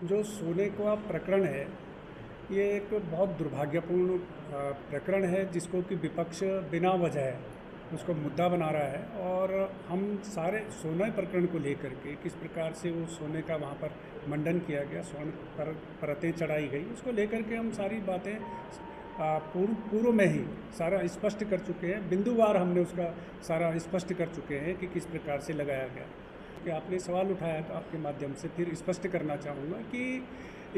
जो सोने का प्रकरण है, ये एक बहुत दुर्भाग्यपूर्ण प्रकरण है जिसको कि विपक्ष बिना वजह उसको मुद्दा बना रहा है। और हम सारे सोने प्रकरण को लेकर के किस प्रकार से वो सोने का वहाँ पर मंडन किया गया, स्वर्ण पर परतें चढ़ाई गई, उसको लेकर के हम सारी बातें पूर्व में ही सारा स्पष्ट कर चुके हैं। बिंदुवार हमने उसका सारा स्पष्ट कर चुके हैं कि किस प्रकार से लगाया गया। कि आपने सवाल उठाया तो आपके माध्यम से फिर स्पष्ट करना चाहूँगा कि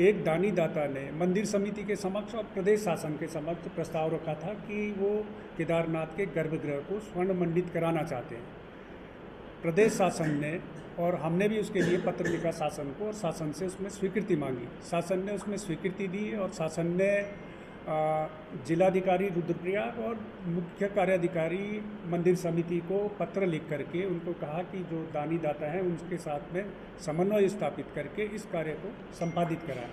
एक दानी दाता ने मंदिर समिति के समक्ष और प्रदेश शासन के समक्ष प्रस्ताव रखा था कि वो केदारनाथ के गर्भगृह को स्वर्ण मंडित कराना चाहते हैं। प्रदेश शासन ने और हमने भी उसके लिए पत्र लिखा शासन को, और शासन से उसमें स्वीकृति मांगी। शासन ने उसमें स्वीकृति दी और शासन ने जिलाधिकारी रुद्रप्रयाग और मुख्य कार्याधिकारी मंदिर समिति को पत्र लिख करके उनको कहा कि जो दानी दाता हैं उनके साथ में समन्वय स्थापित करके इस कार्य को संपादित कराएं।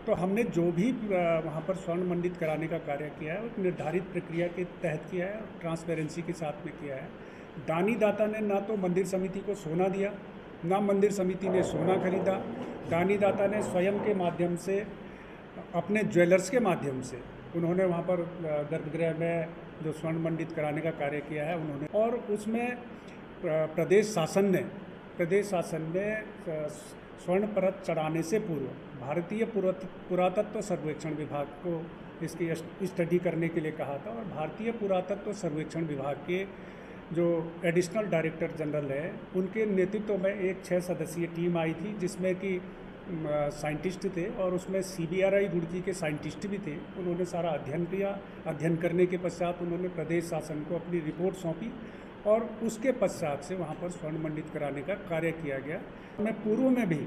तो हमने जो भी वहाँ पर स्वर्ण मंडित कराने का कार्य किया है वो निर्धारित प्रक्रिया के तहत किया है और ट्रांसपेरेंसी के साथ में किया है। दानी दाता ने ना तो मंदिर समिति को सोना दिया, ना मंदिर समिति ने सोना खरीदा। दानी दाता ने स्वयं के माध्यम से, अपने ज्वेलर्स के माध्यम से उन्होंने वहाँ पर गर्भगृह में जो स्वर्ण मंडित कराने का कार्य किया है उन्होंने, और उसमें प्रदेश शासन ने स्वर्ण परत चढ़ाने से पूर्व भारतीय पुरातत्व सर्वेक्षण विभाग को इसकी स्टडी करने के लिए कहा था। और भारतीय पुरातत्व सर्वेक्षण विभाग के जो एडिशनल डायरेक्टर जनरल है उनके नेतृत्व में एक 6 सदस्यीय टीम आई थी जिसमें कि साइंटिस्ट थे और उसमें CBRI रुड़की के साइंटिस्ट भी थे। उन्होंने सारा अध्ययन किया। अध्ययन करने के पश्चात उन्होंने प्रदेश शासन को अपनी रिपोर्ट सौंपी और उसके पश्चात से वहाँ पर स्वर्ण मंडित कराने का कार्य किया गया। मैं पूर्व में भी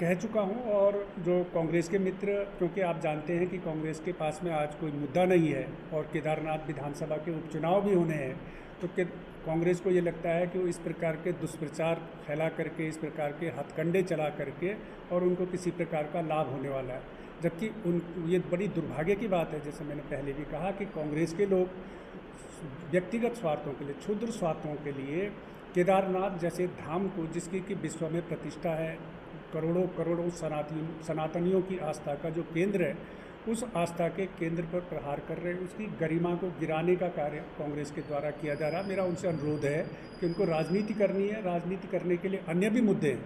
कह चुका हूँ। और जो कांग्रेस के मित्र, क्योंकि आप जानते हैं कि कांग्रेस के पास में आज कोई मुद्दा नहीं है और केदारनाथ विधानसभा के उपचुनाव भी होने हैं, तो कांग्रेस को ये लगता है कि वो इस प्रकार के दुष्प्रचार फैला करके, इस प्रकार के हथकंडे चला करके और उनको किसी प्रकार का लाभ होने वाला है। जबकि ये बड़ी दुर्भाग्य की बात है, जैसे मैंने पहले भी कहा कि कांग्रेस के लोग व्यक्तिगत स्वार्थों के लिए, क्षुद्र स्वार्थों के लिए केदारनाथ जैसे धाम को, जिसकी कि विश्व में प्रतिष्ठा है, करोड़ों करोड़ों सनातनियों की आस्था का जो केंद्र है, उस आस्था के केंद्र पर प्रहार कर रहे हैं। उसकी गरिमा को गिराने का कार्य कांग्रेस के द्वारा किया जा रहा है। मेरा उनसे अनुरोध है कि उनको राजनीति करनी है, राजनीति करने के लिए अन्य भी मुद्दे हैं,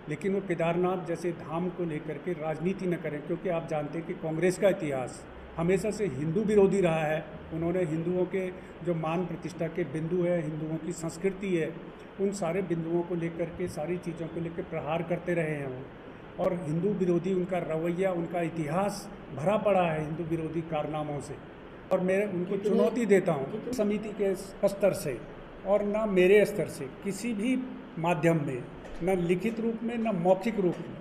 लेकिन वो केदारनाथ जैसे धाम को लेकर के राजनीति न करें। क्योंकि आप जानते हैं कि कांग्रेस का इतिहास हमेशा से हिंदू विरोधी रहा है। उन्होंने हिंदुओं के जो मान प्रतिष्ठा के बिंदु है, हिंदुओं की संस्कृति है, उन सारे बिंदुओं को लेकर के, सारी चीज़ों को लेकर प्रहार करते रहे हैं वो। और हिंदू विरोधी उनका रवैया, उनका इतिहास भरा पड़ा है हिंदू विरोधी कारनामों से। और मैं उनको चुनौती देता हूँ समिति के स्तर से और ना मेरे स्तर से, किसी भी माध्यम में, न लिखित रूप में न मौखिक रूप में,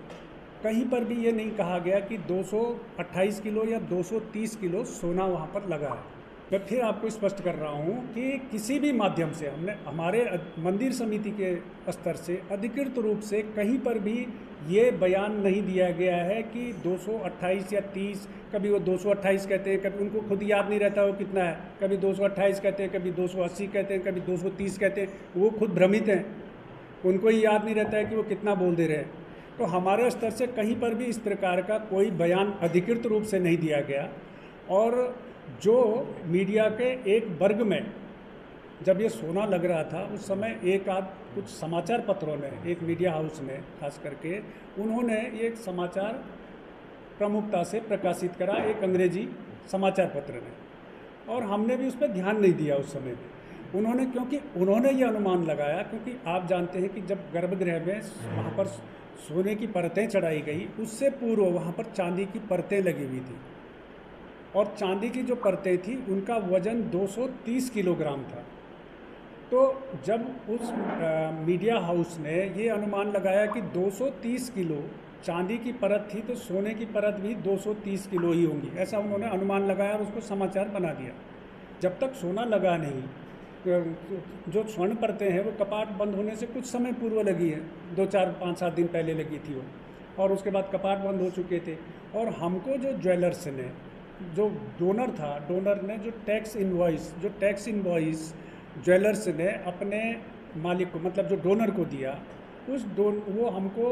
कहीं पर भी ये नहीं कहा गया कि 228 किलो या 230 किलो सोना वहाँ पर लगा है। मैं फिर आपको स्पष्ट कर रहा हूँ कि किसी भी माध्यम से हमने, हमारे मंदिर समिति के स्तर से अधिकृत रूप से कहीं पर भी ये बयान नहीं दिया गया है कि 228 या 30, कभी वो 228 कहते हैं, कभी उनको खुद याद नहीं रहता वो कितना है, कभी 228 कहते हैं, कभी 280 कहते हैं, कभी 230 कहते हैं। वो खुद भ्रमित हैं, उनको ही याद नहीं रहता है कि वो कितना बोल दे रहे हैं। तो हमारे स्तर से कहीं पर भी इस प्रकार का कोई बयान अधिकृत रूप से नहीं दिया गया। और जो मीडिया के एक वर्ग में जब ये सोना लग रहा था, उस समय एक आध कुछ समाचार पत्रों ने, एक मीडिया हाउस ने खास करके, उन्होंने ये समाचार प्रमुखता से प्रकाशित करा, एक अंग्रेजी समाचार पत्र ने, और हमने भी उस पर ध्यान नहीं दिया उस समय में। उन्होंने, क्योंकि उन्होंने ये अनुमान लगाया, क्योंकि आप जानते हैं कि जब गर्भगृह में वहाँ पर सोने की परतें चढ़ाई गई, उससे पूर्व वहाँ पर चांदी की परतें लगी हुई थी, और चांदी की जो परतें थी उनका वजन 230 किलोग्राम था। तो जब उस मीडिया हाउस ने ये अनुमान लगाया कि 230 किलो चांदी की परत थी, तो सोने की परत भी 230 किलो ही होंगी, ऐसा उन्होंने अनुमान लगाया और उसको समाचार बना दिया। जब तक सोना लगा नहीं, जो स्वर्ण परतें हैं वो कपाट बंद होने से कुछ समय पूर्व लगी है, 2, 4, 5, 7 दिन पहले लगी थी वो, और उसके बाद कपाट बंद हो चुके थे। और हमको जो ज्वेलर्स ने, जो डोनर था, डोनर ने जो टैक्स इन्वॉइस ज्वेलर्स ने अपने मालिक को, मतलब जो डोनर को दिया, उस दो वो हमको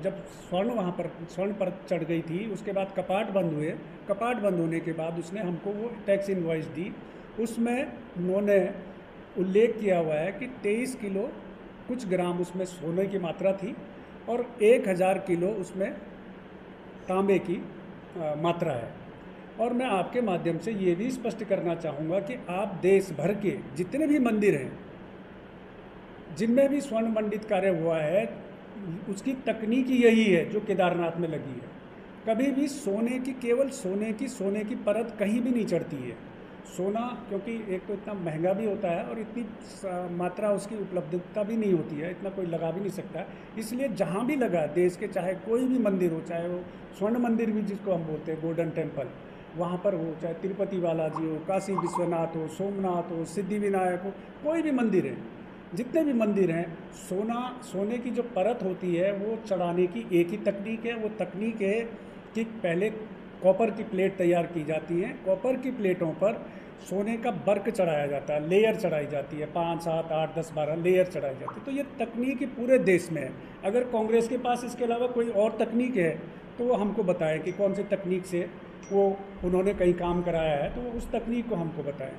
जब वहाँ पर स्वर्ण पर चढ़ गई थी, उसके बाद कपाट बंद हुए। कपाट बंद होने के बाद उसने हमको वो टैक्स इनवॉइस दी। उसमें उन्होंने उल्लेख किया हुआ है कि 23 किलो कुछ ग्राम उसमें सोने की मात्रा थी और 1000 किलो उसमें तांबे की मात्रा है। और मैं आपके माध्यम से ये भी स्पष्ट करना चाहूँगा कि आप देश भर के जितने भी मंदिर हैं जिनमें भी स्वर्ण मंडित कार्य हुआ है, उसकी तकनीक यही है जो केदारनाथ में लगी है। कभी भी सोने की, केवल सोने की परत कहीं भी नहीं चढ़ती है। सोना क्योंकि एक तो इतना महंगा भी होता है और इतनी मात्रा उसकी उपलब्धता भी नहीं होती है, इतना कोई लगा भी नहीं सकता। इसलिए जहाँ भी लगा देश के, चाहे कोई भी मंदिर हो, चाहे वो स्वर्ण मंदिर भी जिसको हम बोलते हैं गोल्डन टेम्पल, वहाँ पर हो, चाहे तिरुपति बालाजी हो, काशी विश्वनाथ हो, सोमनाथ हो, सिद्धि विनायक हो, कोई भी मंदिर है, जितने भी मंदिर हैं, सोने की जो परत होती है वो चढ़ाने की एक ही तकनीक है। वो तकनीक है कि पहले कॉपर की प्लेट तैयार की जाती है, कॉपर की प्लेटों पर सोने का बर्क चढ़ाया जाता है, लेयर चढ़ाई जाती है, 5, 7, 8, 10, 12 लेयर चढ़ाई जाती है। तो ये तकनीक पूरे देश में है। अगर कांग्रेस के पास इसके अलावा कोई और तकनीक है तो वो हमको बताएं कि कौन सी तकनीक से वो उन्होंने कहीं काम कराया है, तो वो उस तकनीक को हमको बताएं।